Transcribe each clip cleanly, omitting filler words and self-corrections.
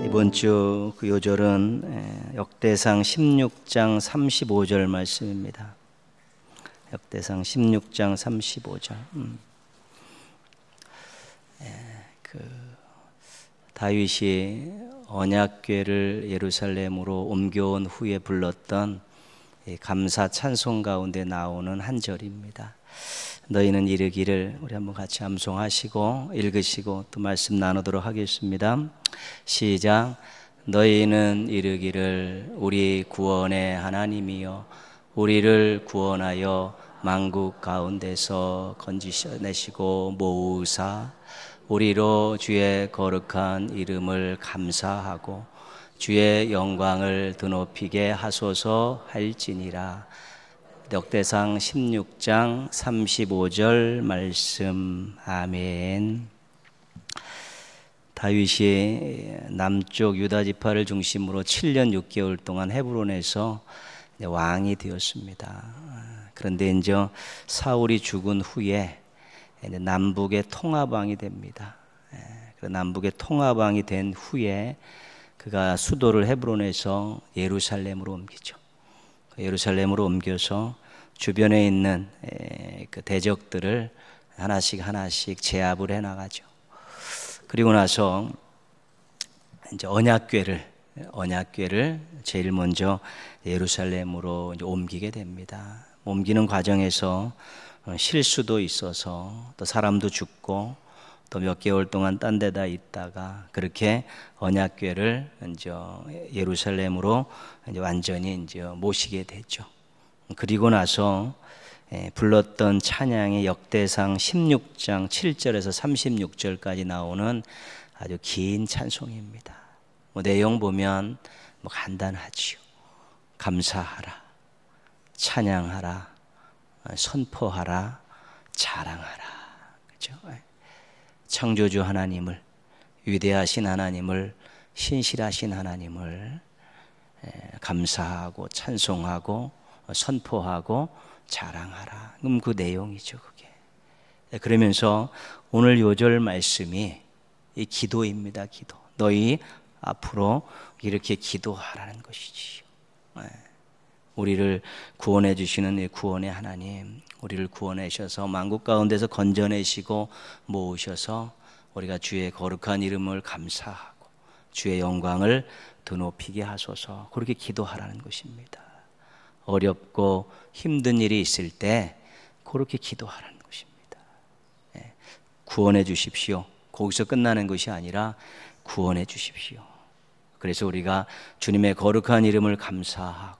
이번 주 그 요절은 역대상 16장 35절 말씀입니다. 역대상 16장 35절. 다윗이 언약궤를 예루살렘으로 옮겨온 후에 불렀던 감사 찬송 가운데 나오는 한 절입니다. 너희는 이르기를, 우리 한번 같이 암송하시고 읽으시고 또 말씀 나누도록 하겠습니다. 시작. 너희는 이르기를, 우리 구원의 하나님이여 우리를 구원하여 만국 가운데서 건지내시고 모으사 우리로 주의 거룩한 이름을 감사하고 주의 영광을 드높이게 하소서 할지니라. 역대상 16장 35절 말씀. 아멘. 다윗이 남쪽 유다 지파를 중심으로 7년 6개월 동안 헤브론에서 왕이 되었습니다. 그런데 이제 사울이 죽은 후에 남북의 통합왕이 됩니다. 남북의 통합왕이 된 후에 그가 수도를 헤브론에서 예루살렘으로 옮기죠. 예루살렘으로 옮겨서 주변에 있는 그 대적들을 하나씩 제압을 해 나가죠. 그리고 나서 이제 언약궤를 제일 먼저 예루살렘으로 이제 옮기게 됩니다. 옮기는 과정에서 실수도 있어서 또 사람도 죽고 또 몇 개월 동안 딴 데다 있다가 그렇게 언약궤를 이제 예루살렘으로 이제 완전히 이제 모시게 됐죠. 그리고 나서 불렀던 찬양이 역대상 16장 7절에서 36절까지 나오는 아주 긴 찬송입니다. 내용 보면 간단하지요. 감사하라, 찬양하라, 선포하라, 자랑하라. 그렇죠? 창조주 하나님을, 위대하신 하나님을, 신실하신 하나님을 감사하고 찬송하고 선포하고 자랑하라. 그 내용이죠, 그게. 그러면서 오늘 요절 말씀이 이 기도입니다, 기도. 너희 앞으로 이렇게 기도하라는 것이지요. 우리를 구원해 주시는 구원의 하나님, 우리를 구원해 주셔서 만국 가운데서 건져내시고 모으셔서 우리가 주의 거룩한 이름을 감사하고 주의 영광을 드높이게 하소서. 그렇게 기도하라는 것입니다. 어렵고 힘든 일이 있을 때 그렇게 기도하라는 것입니다. 구원해 주십시오. 거기서 끝나는 것이 아니라 구원해 주십시오. 그래서 우리가 주님의 거룩한 이름을 감사하고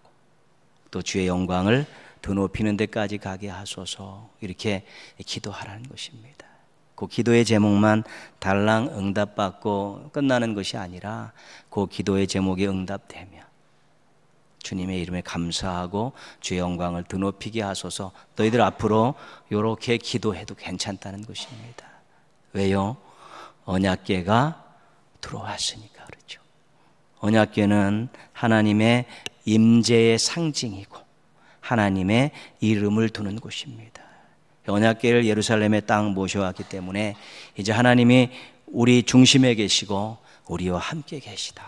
또 주의 영광을 드높이는 데까지 가게 하소서. 이렇게 기도하라는 것입니다. 그 기도의 제목만 달랑 응답받고 끝나는 것이 아니라 그 기도의 제목이 응답되면 주님의 이름에 감사하고 주의 영광을 드높이게 하소서. 너희들 앞으로 이렇게 기도해도 괜찮다는 것입니다. 왜요? 언약궤가 들어왔으니까 그렇죠. 언약궤는 하나님의 임재의 상징이고 하나님의 이름을 두는 곳입니다. 언약궤를 예루살렘의 땅 모셔왔기 때문에 이제 하나님이 우리 중심에 계시고 우리와 함께 계시다.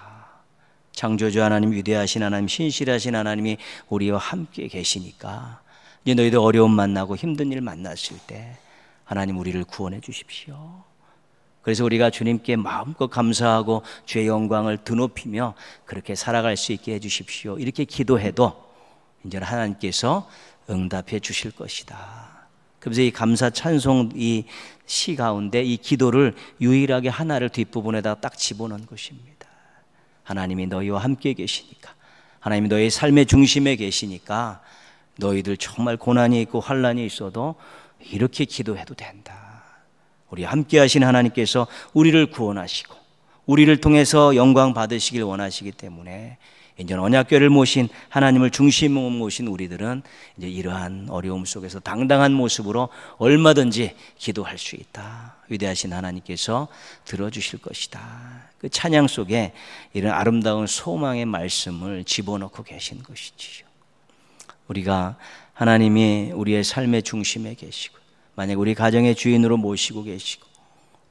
창조주 하나님, 위대하신 하나님, 신실하신 하나님이 우리와 함께 계시니까 이제 너희들 어려움 만나고 힘든 일 만났을 때 하나님 우리를 구원해 주십시오. 그래서 우리가 주님께 마음껏 감사하고 주의 영광을 드높이며 그렇게 살아갈 수 있게 해주십시오. 이렇게 기도해도 이제 하나님께서 응답해 주실 것이다. 그래서 이 감사 찬송 이 시 가운데 이 기도를 유일하게 하나를 뒷부분에다 딱 집어넣은 것입니다. 하나님이 너희와 함께 계시니까, 하나님이 너희 삶의 중심에 계시니까 너희들 정말 고난이 있고 환난이 있어도 이렇게 기도해도 된다. 우리 함께 하신 하나님께서 우리를 구원하시고 우리를 통해서 영광 받으시길 원하시기 때문에 이제 언약궤를 모신 하나님을 중심으로 모신 우리들은 이제 이러한 어려움 속에서 당당한 모습으로 얼마든지 기도할 수 있다. 위대하신 하나님께서 들어주실 것이다. 그 찬양 속에 이런 아름다운 소망의 말씀을 집어넣고 계신 것이지요. 우리가 하나님이 우리의 삶의 중심에 계시고 만약 우리 가정의 주인으로 모시고 계시고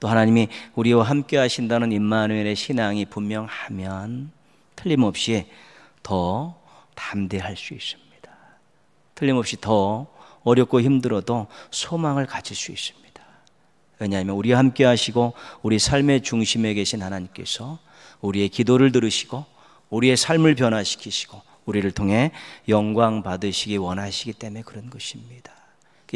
또 하나님이 우리와 함께 하신다는 임마누엘의 신앙이 분명하면 틀림없이 더 담대할 수 있습니다. 틀림없이 더 어렵고 힘들어도 소망을 가질 수 있습니다. 왜냐하면 우리와 함께 하시고 우리 삶의 중심에 계신 하나님께서 우리의 기도를 들으시고 우리의 삶을 변화시키시고 우리를 통해 영광 받으시기 원하시기 때문에 그런 것입니다.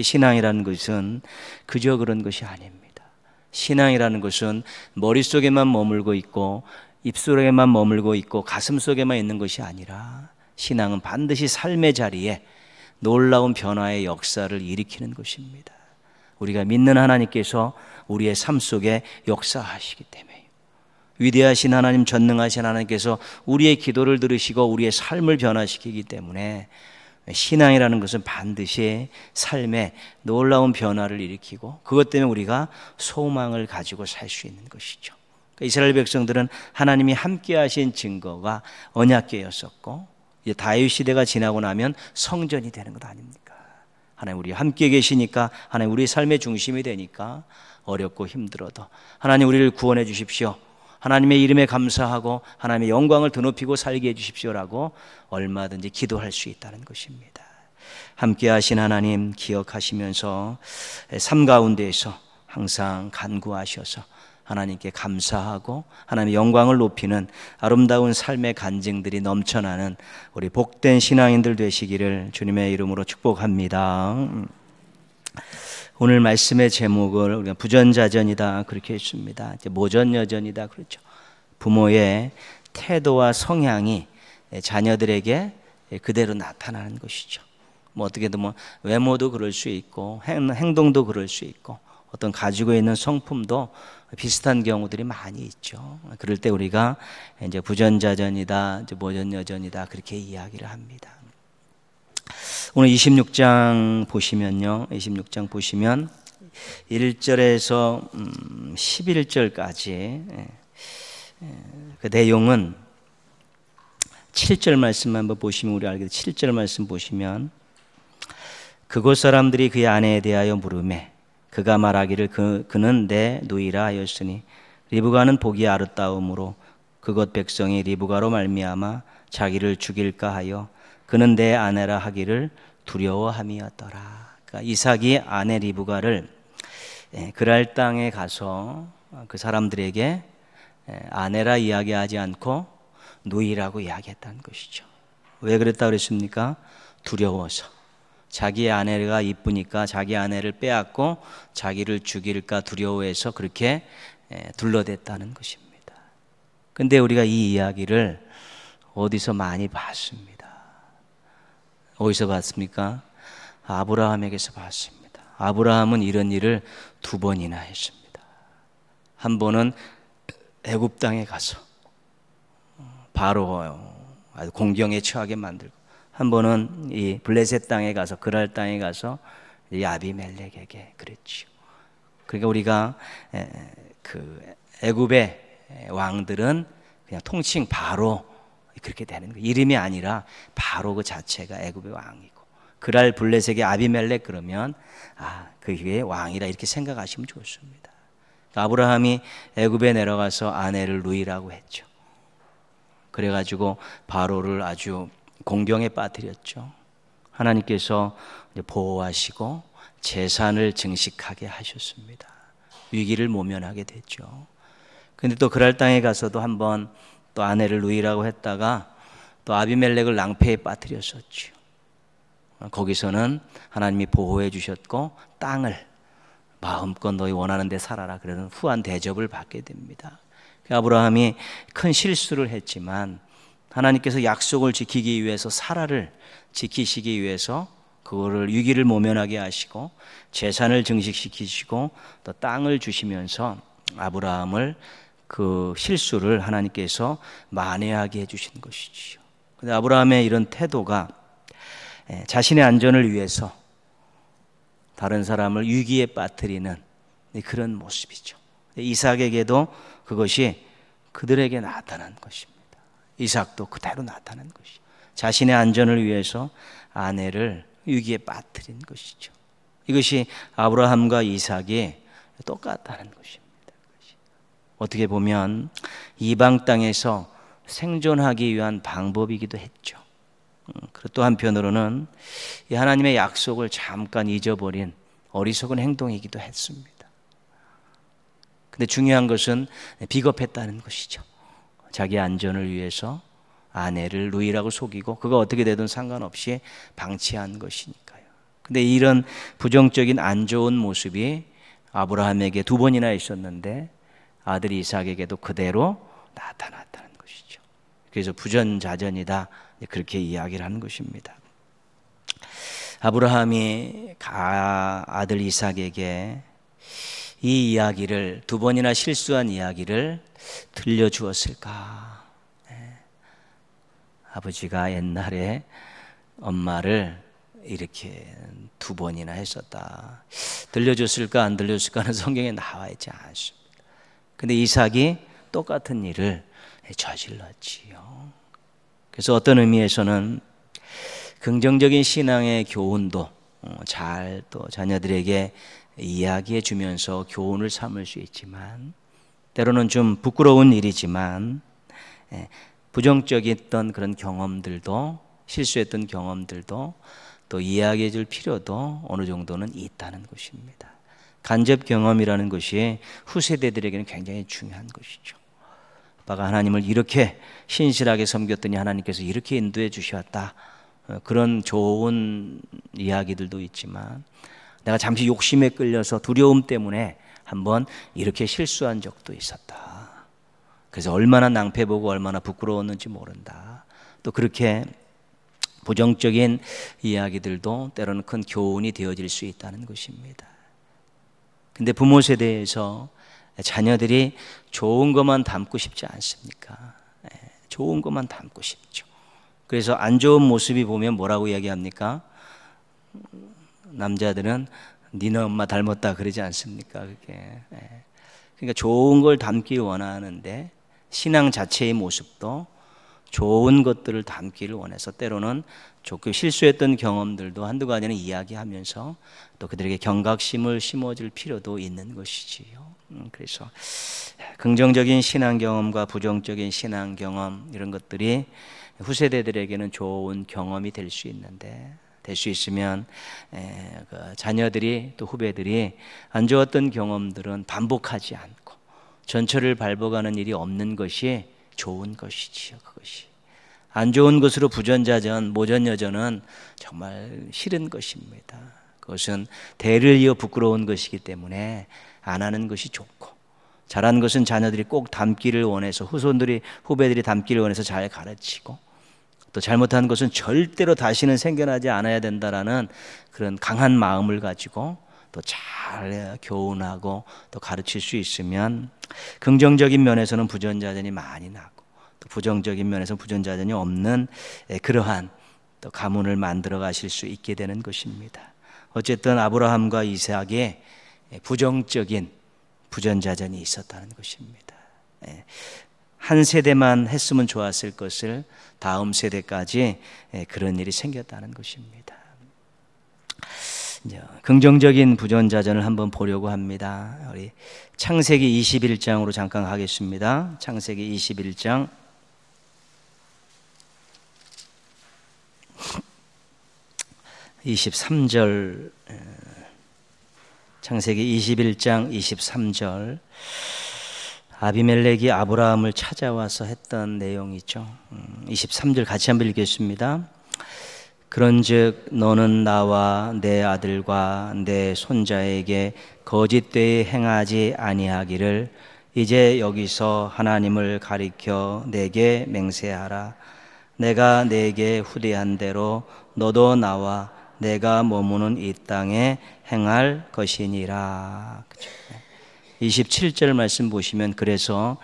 신앙이라는 것은 그저 그런 것이 아닙니다. 신앙이라는 것은 머릿속에만 머물고 있고 입술에만 머물고 있고 가슴속에만 있는 것이 아니라 신앙은 반드시 삶의 자리에 놀라운 변화의 역사를 일으키는 것입니다. 우리가 믿는 하나님께서 우리의 삶 속에 역사하시기 때문에 위대하신 하나님, 전능하신 하나님께서 우리의 기도를 들으시고 우리의 삶을 변화시키기 때문에 신앙이라는 것은 반드시 삶에 놀라운 변화를 일으키고 그것 때문에 우리가 소망을 가지고 살 수 있는 것이죠. 이스라엘 백성들은 하나님이 함께 하신 증거가 언약궤였었고 이제 다윗 시대가 지나고 나면 성전이 되는 것 아닙니까? 하나님 우리 함께 계시니까 하나님 우리 삶의 중심이 되니까 어렵고 힘들어도 하나님 우리를 구원해 주십시오. 하나님의 이름에 감사하고 하나님의 영광을 드높이고 살게 해 주십시오라고 얼마든지 기도할 수 있다는 것입니다. 함께 하신 하나님 기억하시면서 삶 가운데에서 항상 간구하셔서 하나님께 감사하고 하나님의 영광을 높이는 아름다운 삶의 간증들이 넘쳐나는 우리 복된 신앙인들 되시기를 주님의 이름으로 축복합니다. 오늘 말씀의 제목을 우리가 부전자전이다 그렇게 했습니다. 이제 모전여전이다 그렇죠. 부모의 태도와 성향이 자녀들에게 그대로 나타나는 것이죠. 뭐 어떻게든 뭐 외모도 그럴 수 있고 행동도 그럴 수 있고 어떤 가지고 있는 성품도 비슷한 경우들이 많이 있죠. 그럴 때 우리가 이제 부전자전이다, 이제 모전여전이다 그렇게 이야기를 합니다. 오늘 26장 보시면요. 26장 보시면 1절에서 11절까지 그 내용은 7절 말씀 한번 보시면 우리 알게 7절 말씀 보시면 그곳 사람들이 그의 아내에 대하여 물으매 그가 말하기를 그는 내 누이라 하였으니 리브가는 보기 아름다움으로 그곳 백성이 리브가로 말미암아 자기를 죽일까 하여 그는 내 아내라 하기를 두려워함이었더라. 그러니까 이삭이 아내 리브가를 그랄 땅에 가서 그 사람들에게 아내라 이야기하지 않고 누이라고 이야기했다는 것이죠. 왜 그랬다고 그랬습니까? 두려워서. 자기 아내가 이쁘니까 자기 아내를 빼앗고 자기를 죽일까 두려워해서 그렇게 둘러댔다는 것입니다. 근데 우리가 이 이야기를 어디서 많이 봤습니다. 어디서 봤습니까? 아브라함에게서 봤습니다. 아브라함은 이런 일을 2번이나 했습니다. 한 번은 애굽 땅에 가서 바로 아주 공경에 처하게 만들고 한 번은 이 블레셋 땅에 가서 그랄 땅에 가서 이 아비멜렉에게 그랬지요. 그러니까 우리가 그 애굽의 왕들은 그냥 통칭 바로 그렇게 되는 거예요. 이름이 아니라 바로 그 자체가 애굽의 왕이고 그랄 블레셋의 아비멜렉 그러면 그 위에 왕이라 이렇게 생각하시면 좋습니다. 아브라함이 애굽에 내려가서 아내를 누이라고 했죠. 그래가지고 바로를 아주 공경에 빠뜨렸죠. 하나님께서 보호하시고 재산을 증식하게 하셨습니다. 위기를 모면하게 됐죠. 그런데 또 그랄 땅에 가서도 한번 또 아내를 누이라고 했다가 또 아비멜렉을 낭패에 빠뜨렸었죠. 거기서는 하나님이 보호해 주셨고 땅을 마음껏 너희 원하는 데 살아라 그러는 후한 대접을 받게 됩니다. 아브라함이 큰 실수를 했지만 하나님께서 약속을 지키기 위해서 사라를 지키시기 위해서 그거를 위기를 모면하게 하시고 재산을 증식시키시고 또 땅을 주시면서 아브라함을 그 실수를 하나님께서 만회하게 해주신 것이지요. 근데 아브라함의 이런 태도가 자신의 안전을 위해서 다른 사람을 위기에 빠뜨리는 그런 모습이죠. 이삭에게도 그것이 그들에게 나타난 것입니다. 이삭도 그대로 나타난 것이죠. 자신의 안전을 위해서 아내를 위기에 빠뜨린 것이죠. 이것이 아브라함과 이삭이 똑같다는 것입니다. 어떻게 보면 이방 땅에서 생존하기 위한 방법이기도 했죠. 그리고 또 한편으로는 이 하나님의 약속을 잠깐 잊어버린 어리석은 행동이기도 했습니다. 근데 중요한 것은 비겁했다는 것이죠. 자기 안전을 위해서 아내를 루이라고 속이고 그거 어떻게 되든 상관없이 방치한 것이니까요. 근데 이런 부정적인 안 좋은 모습이 아브라함에게 2번이나 있었는데 아들 이삭에게도 그대로 나타났다는 것이죠. 그래서 부전자전이다, 그렇게 이야기를 하는 것입니다. 아브라함이 아들 이삭에게 이 이야기를 2번이나 실수한 이야기를 들려주었을까? 아버지가 옛날에 엄마를 이렇게 2번이나 했었다. 들려줬을까 안 들려줬을까는 성경에 나와 있지 않습니다. 근데 이삭이 똑같은 일을 저질렀지요. 그래서 어떤 의미에서는 긍정적인 신앙의 교훈도 잘 또 자녀들에게 이야기해 주면서 교훈을 삼을 수 있지만, 때로는 좀 부끄러운 일이지만 부정적이었던 그런 경험들도, 실수했던 경험들도 또 이야기해 줄 필요도 어느 정도는 있다는 것입니다. 간접 경험이라는 것이 후세대들에게는 굉장히 중요한 것이죠. 아빠가 하나님을 이렇게 신실하게 섬겼더니 하나님께서 이렇게 인도해 주셨다, 그런 좋은 이야기들도 있지만, 내가 잠시 욕심에 끌려서 두려움 때문에 한번 이렇게 실수한 적도 있었다. 그래서 얼마나 낭패보고 얼마나 부끄러웠는지 모른다. 또 그렇게 부정적인 이야기들도 때로는 큰 교훈이 되어질 수 있다는 것입니다. 근데 부모 세대에서 자녀들이 좋은 것만 담고 싶지 않습니까? 좋은 것만 담고 싶죠. 그래서 안 좋은 모습이 보면 뭐라고 이야기합니까? 남자들은 니네 엄마 닮았다 그러지 않습니까? 그게. 그러니까 좋은 걸 담기 원하는데 신앙 자체의 모습도 좋은 것들을 담기를 원해서 때로는 조금 실수했던 경험들도 한두 가지는 이야기하면서 또 그들에게 경각심을 심어줄 필요도 있는 것이지요. 그래서 긍정적인 신앙 경험과 부정적인 신앙 경험, 이런 것들이 후세대들에게는 좋은 경험이 될 수 있는데, 될 수 있으면 자녀들이 또 후배들이 안 좋았던 경험들은 반복하지 않고 전철을 밟아가는 일이 없는 것이 좋은 것이지요. 그것이 안 좋은 것으로 부전자전, 모전여전은 정말 싫은 것입니다. 그것은 대를 이어 부끄러운 것이기 때문에 안 하는 것이 좋고, 잘한 것은 자녀들이 꼭 담기를 원해서, 후배들이 담기를 원해서 잘 가르치고, 또 잘못한 것은 절대로 다시는 생겨나지 않아야 된다라는 그런 강한 마음을 가지고 또 잘 교훈하고 또 가르칠 수 있으면 긍정적인 면에서는 부전자전이 많이 나고, 또 부정적인 면에서 부전자전이 없는 그러한 또 가문을 만들어 가실 수 있게 되는 것입니다. 어쨌든 아브라함과 이삭의 부정적인 부전자전이 있었다는 것입니다. 한 세대만 했으면 좋았을 것을 다음 세대까지 그런 일이 생겼다는 것입니다. 긍정적인 부전자전을 한번 보려고 합니다. 우리 창세기 21장으로 잠깐 가겠습니다. 창세기 21장 23절, 창세기 21장 23절, 아비멜렉이 아브라함을 찾아와서 했던 내용이죠. 23절 같이 한번 읽겠습니다. 그런즉 너는 나와 내 아들과 내 손자에게 거짓되이 행하지 아니하기를 이제 여기서 하나님을 가리켜 내게 맹세하라. 내가 내게 후대한 대로 너도 나와 내가 머무는 이 땅에 행할 것이니라. 27절 말씀 보시면, 그래서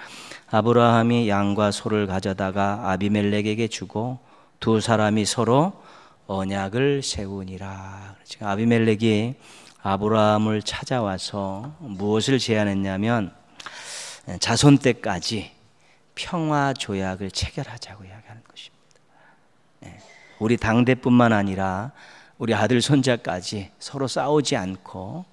아브라함이 양과 소를 가져다가 아비멜렉에게 주고 두 사람이 서로 언약을 세우니라. 아비멜렉이 아브라함을 찾아와서 무엇을 제안했냐면 자손 때까지 평화 조약을 체결하자고 이야기하는 것입니다. 우리 당대뿐만 아니라 우리 아들 손자까지 서로 싸우지 않고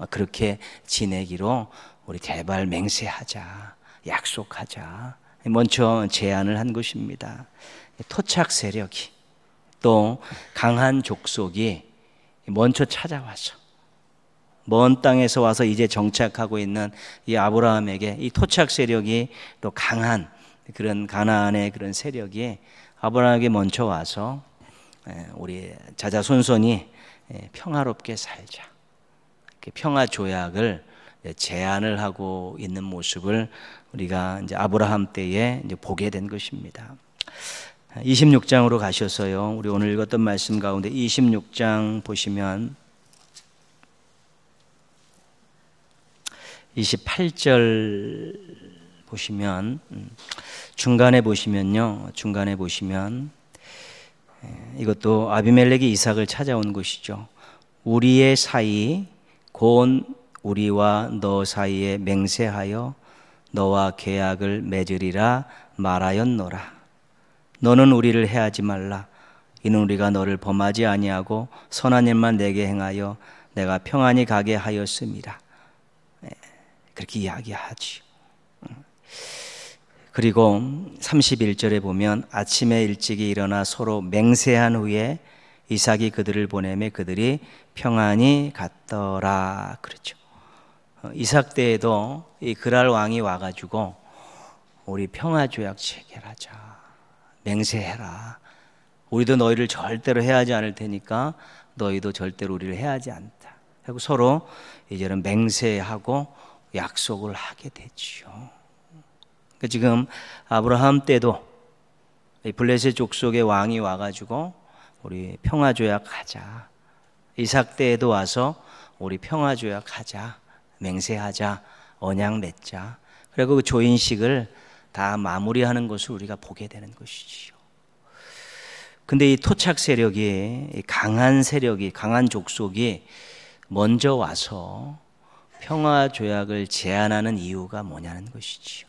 그렇게 지내기로 우리 제발 맹세하자. 약속하자. 먼저 제안을 한 것입니다. 토착 세력이 또 강한 족속이 먼저 찾아와서 먼 땅에서 와서 이제 정착하고 있는 이 아브라함에게 이 토착 세력이 또 강한 그런 가나안의 그런 세력이 아브라함에게 먼저 와서 우리 자자손손이 평화롭게 살자. 평화 조약을 제안을 하고 있는 모습을 우리가 이제 아브라함 때에 이제 보게 된 것입니다. 26장으로 가셔서요. 우리 오늘 읽었던 말씀 가운데 26장 보시면 28절 보시면 중간에 보시면요. 중간에 보시면 이것도 아비멜렉이 이삭을 찾아온 것이죠. 우리의 사이 곧 우리와 너 사이에 맹세하여 너와 계약을 맺으리라 말하였노라. 너는 우리를 해하지 말라. 이는 우리가 너를 범하지 아니하고 선한 일만 내게 행하여 내가 평안히 가게 하였음이라. 그렇게 이야기하지요. 그리고 31절에 보면 아침에 일찍이 일어나 서로 맹세한 후에 이삭이 그들을 보내매 그들이 평안히 갔더라. 그렇죠. 이삭 때에도 이 그랄 왕이 와가지고 우리 평화 조약 체결하자. 맹세해라. 우리도 너희를 절대로 해하지 않을 테니까 너희도 절대로 우리를 해하지 않다. 하고 서로 이제는 맹세하고 약속을 하게 되지요. 그러니까 지금 아브라함 때도 블레셋 족속의 왕이 와가지고 우리 평화조약하자. 이삭 때에도 와서 우리 평화조약하자. 맹세하자. 언약 맺자. 그리고 그 조인식을 다 마무리하는 것을 우리가 보게 되는 것이지요. 근데 이 토착 세력이 강한 세력이 강한 족속이 먼저 와서 평화 조약을 제안하는 이유가 뭐냐는 것이지요.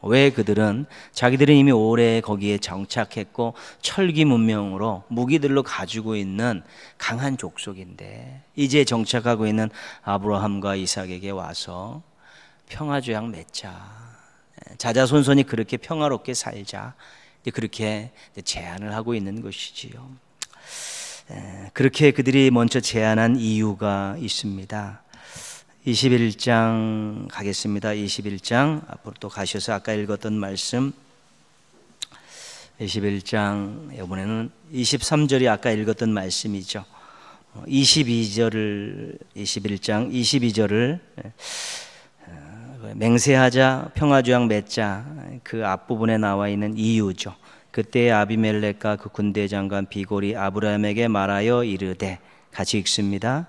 왜 그들은 자기들은 이미 오래 거기에 정착했고 철기 문명으로 무기들로 가지고 있는 강한 족속인데 이제 정착하고 있는 아브라함과 이삭에게 와서 평화 조약 맺자. 자자손손이 그렇게 평화롭게 살자. 그렇게 제안을 하고 있는 것이지요. 그렇게 그들이 먼저 제안한 이유가 있습니다. 21장 가겠습니다. 21장 앞으로 또 가셔서 아까 읽었던 말씀 21장 이번에는 23절이 아까 읽었던 말씀이죠. 21장 22절을 맹세하자 평화조약 맺자 그 앞부분에 나와 있는 이유죠. 그때 아비멜렉과 그 군대 장관 비골이 아브라함에게 말하여 이르되 같이 읽습니다.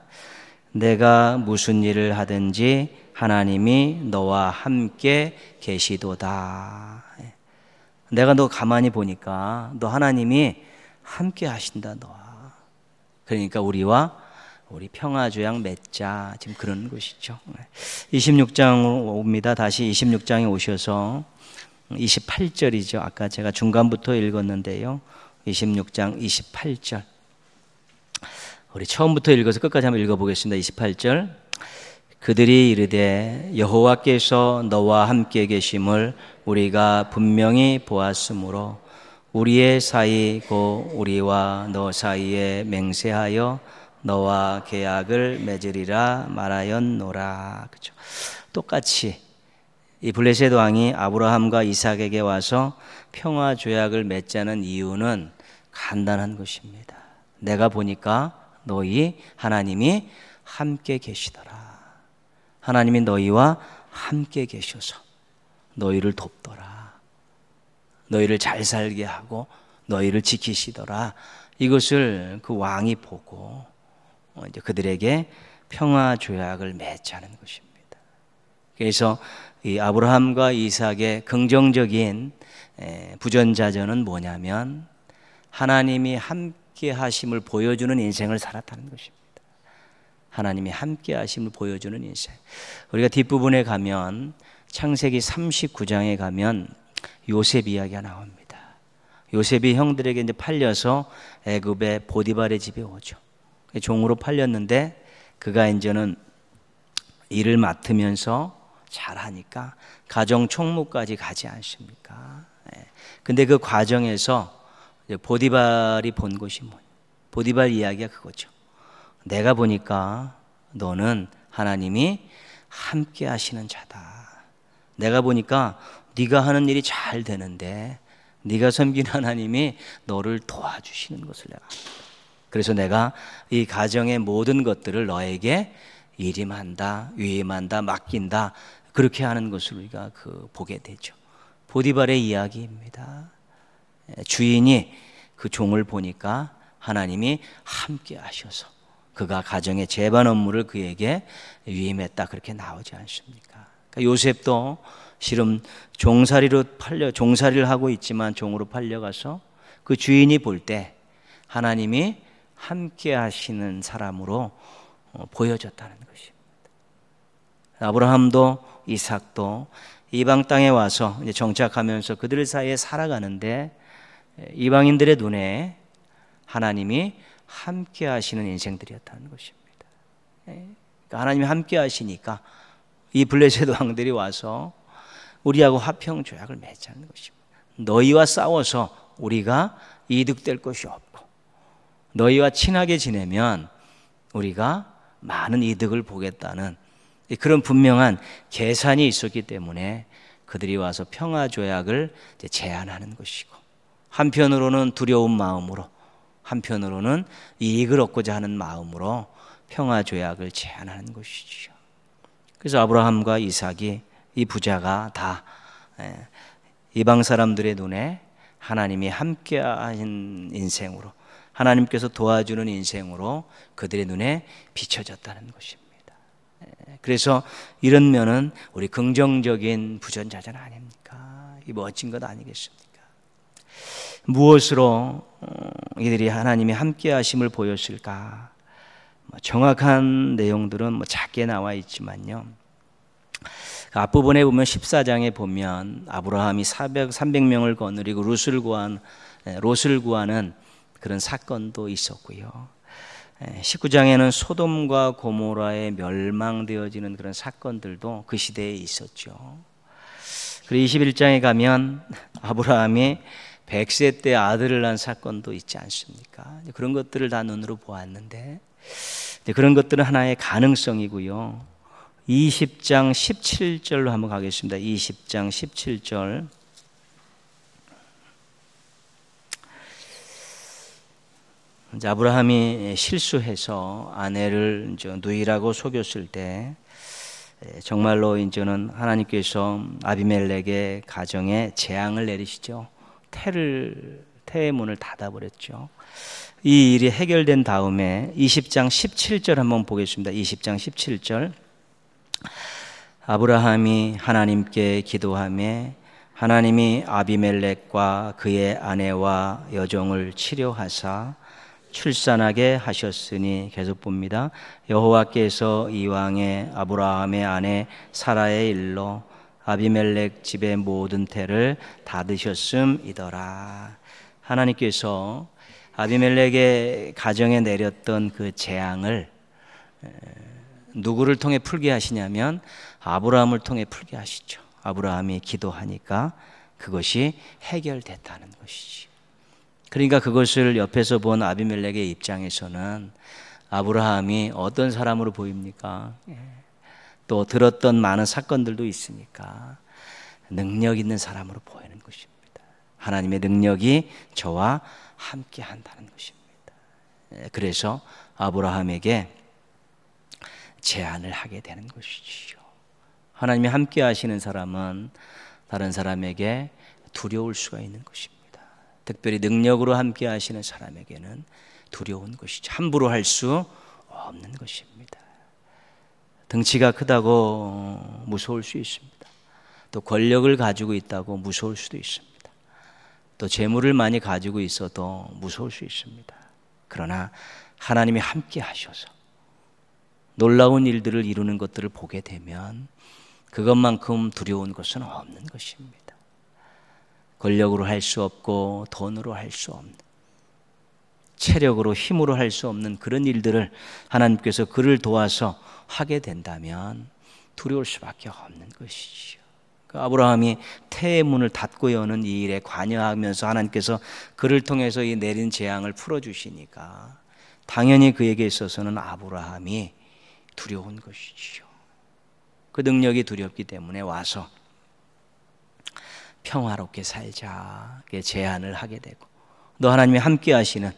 내가 무슨 일을 하든지 하나님이 너와 함께 계시도다. 내가 너 가만히 보니까 너 하나님이 함께 하신다 너와. 그러니까 우리 평화조약 맺자. 지금 그런 것이죠. 26장 옵니다. 다시 26장에 오셔서 28절이죠. 아까 제가 중간부터 읽었는데요. 26장 28절. 우리 처음부터 읽어서 끝까지 한번 읽어보겠습니다. 28절. 그들이 이르되 여호와께서 너와 함께 계심을 우리가 분명히 보았으므로 우리의 사이 곧 우리와 너 사이에 맹세하여 너와 계약을 맺으리라 말하였노라. 그렇죠. 똑같이 이 블레셋 왕이 아브라함과 이삭에게 와서 평화 조약을 맺자는 이유는 간단한 것입니다. 내가 보니까 너희 하나님이 함께 계시더라. 하나님이 너희와 함께 계셔서 너희를 돕더라. 너희를 잘 살게 하고 너희를 지키시더라. 이것을 그 왕이 보고 이제 그들에게 평화 조약을 맺자는 것입니다. 그래서 이 아브라함과 이삭의 긍정적인 부전자전은 뭐냐면 하나님이 함께 하심을 보여주는 인생을 살았다는 것입니다. 하나님이 함께 하심을 보여주는 인생. 우리가 뒷부분에 가면 창세기 39장에 가면 요셉 이야기가 나옵니다. 요셉이 형들에게 이제 팔려서 애굽의 보디발의 집에 오죠. 종으로 팔렸는데 그가 이제는 일을 맡으면서 잘하니까 가정 총무까지 가지 않습니까? 근데 그 과정에서 보디발이 본 것이 보디발 이야기가 그거죠. 내가 보니까 너는 하나님이 함께 하시는 자다. 내가 보니까 네가 하는 일이 잘 되는데 네가 섬긴 하나님이 너를 도와주시는 것을 내가 압니다. 그래서 내가 이 가정의 모든 것들을 너에게 일임한다, 위임한다, 맡긴다, 그렇게 하는 것을 우리가 보게 되죠. 보디발의 이야기입니다. 주인이 그 종을 보니까 하나님이 함께 하셔서 그가 가정의 제반 업무를 그에게 위임했다, 그렇게 나오지 않습니까? 그러니까 요셉도 실은 종살이를 하고 있지만 종으로 팔려가서 그 주인이 볼 때 하나님이 함께 하시는 사람으로 보여졌다는 것입니다. 아브라함도 이삭도 이방 땅에 와서 이제 정착하면서 그들 사이에 살아가는데 이방인들의 눈에 하나님이 함께 하시는 인생들이었다는 것입니다. 그러니까 하나님이 함께 하시니까 이 블레셋 왕들이 와서 우리하고 화평 조약을 맺자는 것입니다. 너희와 싸워서 우리가 이득될 것이 없고 너희와 친하게 지내면 우리가 많은 이득을 보겠다는 그런 분명한 계산이 있었기 때문에 그들이 와서 평화 조약을 제안하는 것이고, 한편으로는 두려운 마음으로, 한편으로는 이익을 얻고자 하는 마음으로 평화 조약을 제안하는 것이죠. 그래서 아브라함과 이삭이, 이 부자가 다 이방 사람들의 눈에 하나님이 함께하신 인생으로, 하나님께서 도와주는 인생으로 그들의 눈에 비춰졌다는 것입니다. 그래서 이런 면은 우리 긍정적인 부전자전 아닙니까? 이 멋진 것 아니겠습니까? 무엇으로 이들이 하나님이 함께하심을 보였을까? 정확한 내용들은 작게 나와 있지만요, 앞부분에 보면 14장에 보면 아브라함이 300명을 거느리고 롯을 구하는 그런 사건도 있었고요, 19장에는 소돔과 고모라에 멸망되어지는 그런 사건들도 그 시대에 있었죠. 그리고 21장에 가면 아브라함이 100세 때 아들을 낳은 사건도 있지 않습니까? 그런 것들을 다 눈으로 보았는데, 그런 것들은 하나의 가능성이고요. 20장 17절로 한번 가겠습니다. 20장 17절. 아브라함이 실수해서 아내를 누이라고 속였을 때 정말로 이제는 하나님께서 아비멜렉의 가정에 재앙을 내리시죠. 태의 문을 닫아버렸죠. 이 일이 해결된 다음에 20장 17절 한번 보겠습니다. 20장 17절. 아브라함이 하나님께 기도하며 하나님이 아비멜렉과 그의 아내와 여종을 치료하사 출산하게 하셨으니, 계속 봅니다. 여호와께서 이왕에 아브라함의 아내 사라의 일로 아비멜렉 집의 모든 태를 닫으셨음이더라. 하나님께서 아비멜렉의 가정에 내렸던 그 재앙을 누구를 통해 풀게 하시냐면 아브라함을 통해 풀게 하시죠. 아브라함이 기도하니까 그것이 해결됐다는 것이지. 그러니까 그것을 옆에서 본 아비멜렉의 입장에서는 아브라함이 어떤 사람으로 보입니까? 또 들었던 많은 사건들도 있으니까 능력 있는 사람으로 보이는 것입니다. 하나님의 능력이 저와 함께 한다는 것입니다. 그래서 아브라함에게 제안을 하게 되는 것이지요. 하나님이 함께 하시는 사람은 다른 사람에게 두려울 수가 있는 것입니다. 특별히 능력으로 함께 하시는 사람에게는 두려운 것이죠. 함부로 할 수 없는 것입니다. 덩치가 크다고 무서울 수 있습니다. 또 권력을 가지고 있다고 무서울 수도 있습니다. 또 재물을 많이 가지고 있어도 무서울 수 있습니다. 그러나 하나님이 함께 하셔서 놀라운 일들을 이루는 것들을 보게 되면 그것만큼 두려운 것은 없는 것입니다. 권력으로 할 수 없고 돈으로 할 수 없는, 체력으로 힘으로 할 수 없는 그런 일들을 하나님께서 그를 도와서 하게 된다면 두려울 수밖에 없는 것이지요. 그 아브라함이 태의 문을 닫고 여는 이 일에 관여하면서 하나님께서 그를 통해서 이 내린 재앙을 풀어주시니까 당연히 그에게 있어서는 아브라함이 두려운 것이지요. 그 능력이 두렵기 때문에 와서 평화롭게 살자 제안을 하게 되고, 너 하나님이 함께 하시는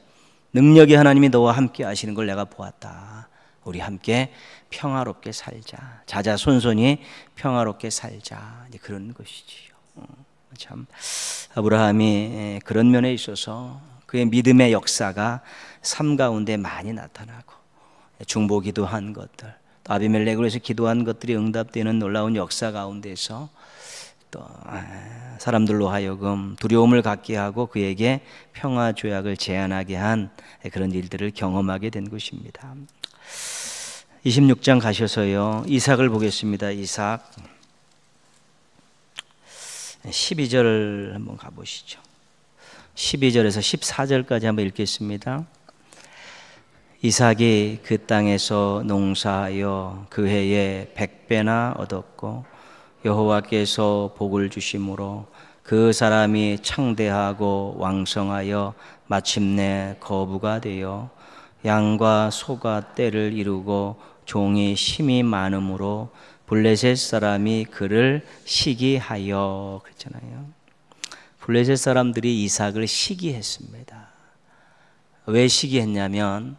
능력의 하나님이 너와 함께 하시는 걸 내가 보았다. 우리 함께 평화롭게 살자. 자자손손이 평화롭게 살자. 그런 것이지요. 참 아브라함이 그런 면에 있어서 그의 믿음의 역사가 삶 가운데 많이 나타나고, 중보기도 한 것들, 또 아비멜렉으로 해서 기도한 것들이 응답되는 놀라운 역사 가운데서 또 사람들로 하여금 두려움을 갖게 하고 그에게 평화 조약을 제안하게 한 그런 일들을 경험하게 된 것입니다. 26장 가셔서요, 이삭을 보겠습니다. 이삭 12절 한번 가보시죠. 12절에서 14절까지 한번 읽겠습니다. 이삭이 그 땅에서 농사하여 그 해에 100배나 얻었고 여호와께서 복을 주심으로 그 사람이 창대하고 왕성하여 마침내 거부가 되어 양과 소가 떼를 이루고 종이 심이 많음으로 블레셋 사람이 그를 시기하여, 그랬잖아요. 블레셋 사람들이 이삭을 시기했습니다. 왜 시기했냐면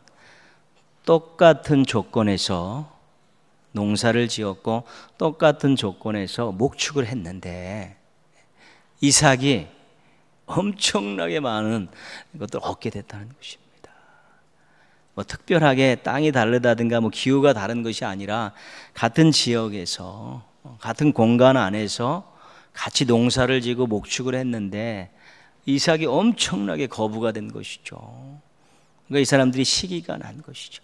똑같은 조건에서 농사를 지었고 똑같은 조건에서 목축을 했는데 이삭이 엄청나게 많은 것들을 얻게 됐다는 것입니다. 뭐 특별하게 땅이 다르다든가 뭐 기후가 다른 것이 아니라 같은 지역에서 같은 공간 안에서 같이 농사를 지고 목축을 했는데 이삭이 엄청나게 거부가 된 것이죠. 그러니까 이 사람들이 시기가 난 것이죠.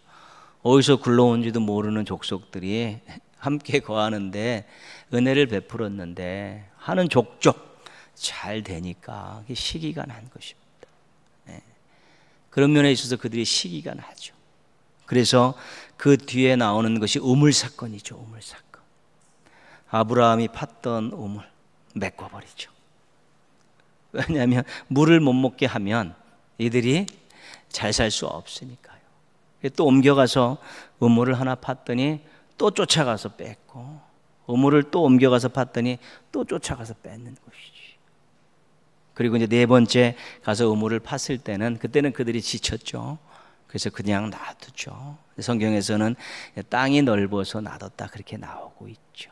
어디서 굴러온지도 모르는 족속들이 함께 거하는데 은혜를 베풀었는데 하는 족족 잘 되니까 시기가 난 것입니다. 그런 면에 있어서 그들이 시기가 나죠. 그래서 그 뒤에 나오는 것이 우물 사건이죠. 우물 사건. 아브라함이 팠던 우물 메꿔버리죠. 왜냐하면 물을 못 먹게 하면 이들이 잘 살 수 없으니까요. 또 옮겨가서 우물을 하나 팠더니 또 쫓아가서 뺐고, 우물을 또 옮겨가서 팠더니 또 쫓아가서 뺏는 것이지. 그리고 이제 네 번째 가서 우물을 팠을 때는 그때는 그들이 지쳤죠. 그래서 그냥 놔두죠. 성경에서는 땅이 넓어서 놔뒀다 그렇게 나오고 있죠.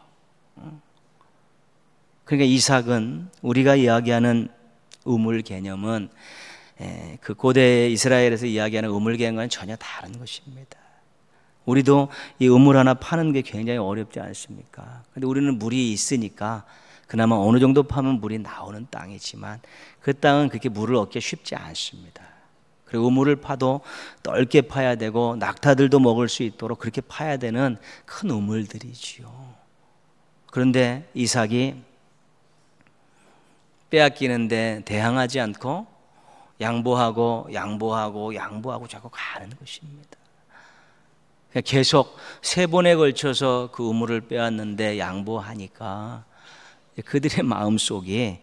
그러니까 이삭은 우리가 이야기하는 우물 개념은 그 고대 이스라엘에서 이야기하는 우물 개념과는 전혀 다른 것입니다. 우리도 이 우물 하나 파는 게 굉장히 어렵지 않습니까? 근데 우리는 물이 있으니까 그나마 어느 정도 파면 물이 나오는 땅이지만 그 땅은 그렇게 물을 얻기 쉽지 않습니다. 그리고 우물을 파도 넓게 파야 되고 낙타들도 먹을 수 있도록 그렇게 파야 되는 큰 우물들이지요. 그런데 이삭이 빼앗기는데 대항하지 않고 양보하고 자꾸 가는 것입니다. 계속 3번에 걸쳐서 그 우물을 빼앗는데 양보하니까 그들의 마음속이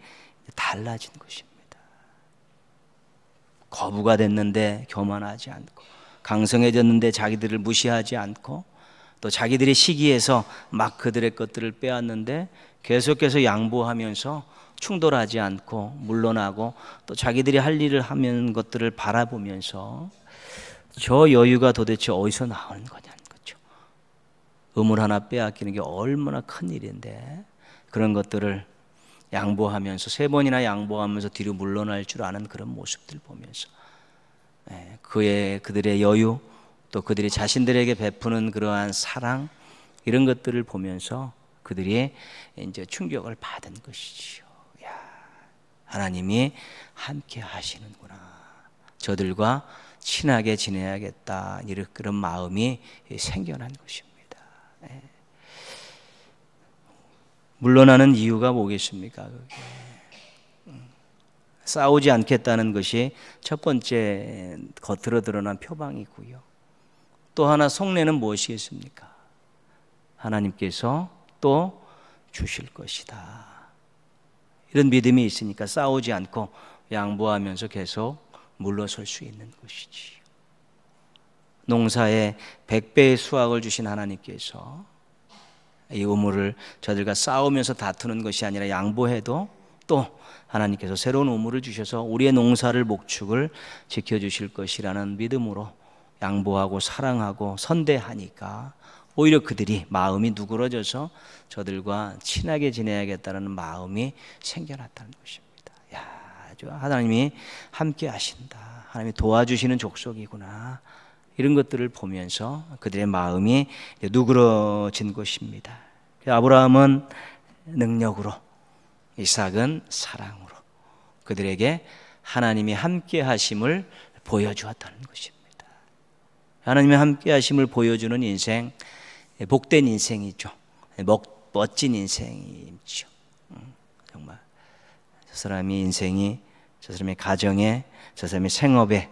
달라진 것입니다. 거부가 됐는데 교만하지 않고, 강성해졌는데 자기들을 무시하지 않고, 또 자기들이 시기해서 막 그들의 것들을 빼앗는데 계속해서 양보하면서 충돌하지 않고 물러나고, 또 자기들이 할 일을 하는 것들을 바라보면서 저 여유가 도대체 어디서 나오는 거냐는 거죠. 우물 하나 빼앗기는 게 얼마나 큰 일인데 그런 것들을 양보하면서 3번이나 양보하면서 뒤로 물러날 줄 아는 그런 모습들 보면서 그들의 여유, 또 그들이 자신들에게 베푸는 그러한 사랑, 이런 것들을 보면서 그들이 이제 충격을 받은 것이지요. 야, 하나님이 함께 하시는구나. 저들과 친하게 지내야겠다. 이런 그런 마음이 생겨난 것입니다. 물러나는 이유가 뭐겠습니까? 그게. 싸우지 않겠다는 것이 첫 번째 겉으로 드러난 표방이고요. 또 하나 속내는 무엇이겠습니까? 하나님께서 또 주실 것이다. 이런 믿음이 있으니까 싸우지 않고 양보하면서 계속 물러설 수 있는 것이지. 농사에 100배의 수확을 주신 하나님께서 이 우물을 저들과 싸우면서 다투는 것이 아니라 양보해도 또 하나님께서 새로운 우물을 주셔서 우리의 농사를 목축을 지켜주실 것이라는 믿음으로 양보하고 사랑하고 선대하니까 오히려 그들이 마음이 누그러져서 저들과 친하게 지내야겠다는 마음이 생겨났다는 것입니다. 야, 아주 하나님이 함께 하신다. 하나님이 도와주시는 족속이구나. 이런 것들을 보면서 그들의 마음이 누그러진 것입니다. 아브라함은 능력으로, 이삭은 사랑으로 그들에게 하나님이 함께 하심을 보여주었다는 것입니다. 하나님의 함께 하심을 보여주는 인생, 복된 인생이죠. 멋진 인생이죠. 정말 저 사람의 인생이, 저 사람의 가정에, 저 사람의 생업에,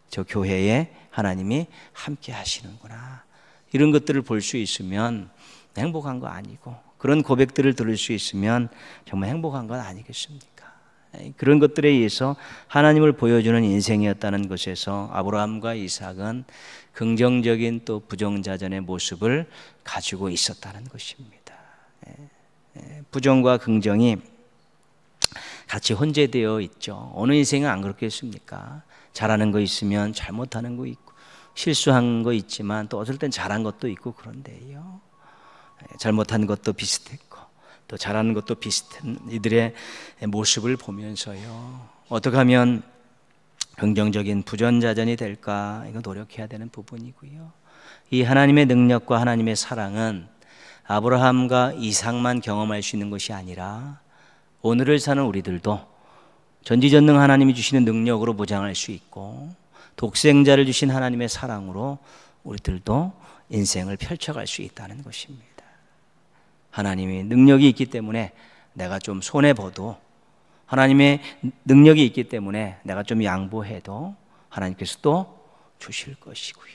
저 교회에 하나님이 함께 하시는구나. 이런 것들을 볼 수 있으면 행복한 거 아니고, 그런 고백들을 들을 수 있으면 정말 행복한 건 아니겠습니까? 그런 것들에 의해서 하나님을 보여주는 인생이었다는 것에서 아브라함과 이삭은 긍정적인 또 부정자전의 모습을 가지고 있었다는 것입니다. 부정과 긍정이 같이 혼재되어 있죠. 어느 인생은 안 그렇겠습니까? 잘하는 거 있으면 잘못하는 거 있고, 실수한 거 있지만 또 어떨 땐 잘한 것도 있고, 그런데요, 잘못한 것도 비슷했고 또 잘하는 것도 비슷한 이들의 모습을 보면서요, 어떻게 하면 긍정적인 부전자전이 될까, 이거 노력해야 되는 부분이고요. 이 하나님의 능력과 하나님의 사랑은 아브라함과 이삭만 경험할 수 있는 것이 아니라 오늘을 사는 우리들도 전지전능 하나님이 주시는 능력으로 보장할 수 있고, 독생자를 주신 하나님의 사랑으로 우리들도 인생을 펼쳐갈 수 있다는 것입니다. 하나님이 능력이 있기 때문에 내가 좀 손해봐도, 하나님의 능력이 있기 때문에 내가 좀 양보해도 하나님께서 또 주실 것이고요.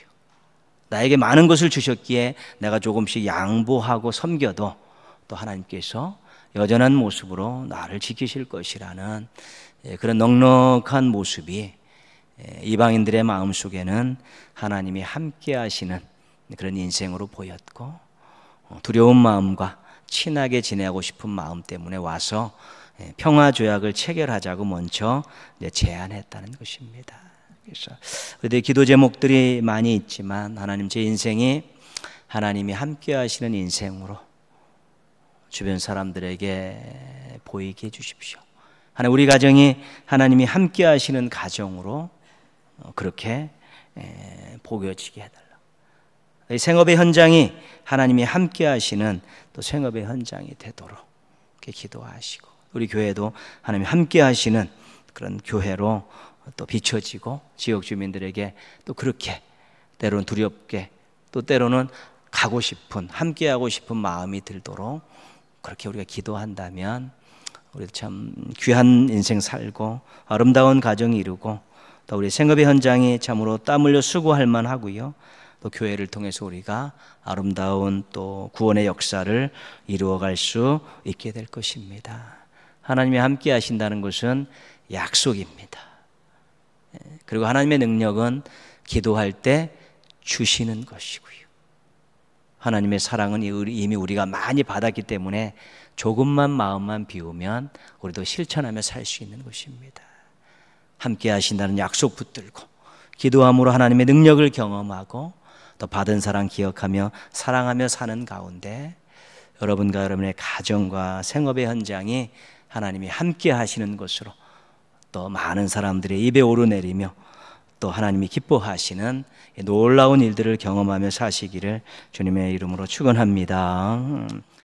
나에게 많은 것을 주셨기에 내가 조금씩 양보하고 섬겨도 또 하나님께서 여전한 모습으로 나를 지키실 것이라는 그런 넉넉한 모습이 이방인들의 마음속에는 하나님이 함께 하시는 그런 인생으로 보였고, 두려운 마음과 친하게 지내고 싶은 마음 때문에 와서 평화 조약을 체결하자고 먼저 제안했다는 것입니다. 그래서 우리들 기도 제목들이 많이 있지만, 하나님, 제 인생이 하나님이 함께 하시는 인생으로 주변 사람들에게 보이게 해주십시오. 하나님, 우리 가정이 하나님이 함께 하시는 가정으로 그렇게 보여지게 해달라. 생업의 현장이 하나님이 함께 하시는 또 생업의 현장이 되도록 이렇게 기도하시고, 우리 교회도 하나님이 함께 하시는 그런 교회로 또 비춰지고, 지역 주민들에게 또 그렇게 때로는 두렵게, 또 때로는 가고 싶은, 함께 하고 싶은 마음이 들도록 그렇게 우리가 기도한다면 우리 참 귀한 인생 살고 아름다운 가정이 이루고, 또 우리 생업의 현장이 참으로 땀 흘려 수고할 만하고요, 또 교회를 통해서 우리가 아름다운 또 구원의 역사를 이루어갈 수 있게 될 것입니다. 하나님이 함께 하신다는 것은 약속입니다. 그리고 하나님의 능력은 기도할 때 주시는 것이고요, 하나님의 사랑은 이미 우리가 많이 받았기 때문에 조금만 마음만 비우면 우리도 실천하며 살 수 있는 것입니다. 함께 하신다는 약속 붙들고 기도함으로 하나님의 능력을 경험하고 또 받은 사랑 기억하며 사랑하며 사는 가운데 여러분과 여러분의 가정과 생업의 현장이 하나님이 함께 하시는 것으로 또 많은 사람들의 입에 오르내리며 또 하나님이 기뻐하시는 놀라운 일들을 경험하며 사시기를 주님의 이름으로 축원합니다.